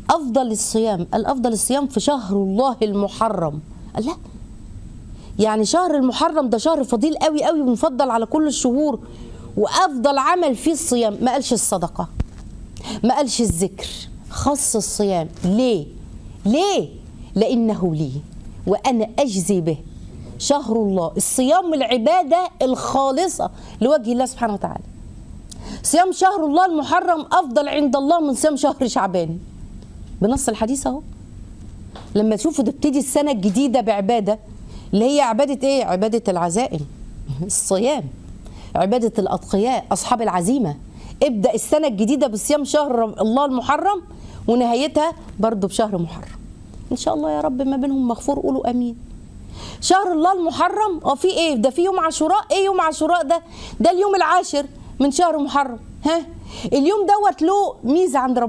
افضل الصيام، الافضل الصيام في شهر الله المحرم. الله، يعني شهر المحرم ده شهر فضيل قوي قوي ومفضل على كل الشهور، وافضل عمل فيه الصيام. ما قالش الصدقه، ما قالش الذكر، خص الصيام. ليه؟ ليه؟ لانه لي وانا اجزي به. شهر الله، الصيام العباده الخالصه لوجه الله سبحانه وتعالى. صيام شهر الله المحرم افضل عند الله من صيام شهر شعبان، بنص الحديث اهو. لما تشوفوا تبتدي السنه الجديده بعباده، اللي هي عباده ايه؟ عباده العزائم، الصيام، عباده الاتقياء اصحاب العزيمه. ابدا السنه الجديده بصيام شهر الله المحرم، ونهايتها برضه بشهر محرم ان شاء الله. يا رب ما بينهم مغفور، قولوا امين. شهر الله المحرم في ايه؟ ده في يوم عاشوراء. ايه يوم عاشوراء ده؟ ده اليوم العاشر من شهر محرم. ها، اليوم دوت له ميزه عند ربنا.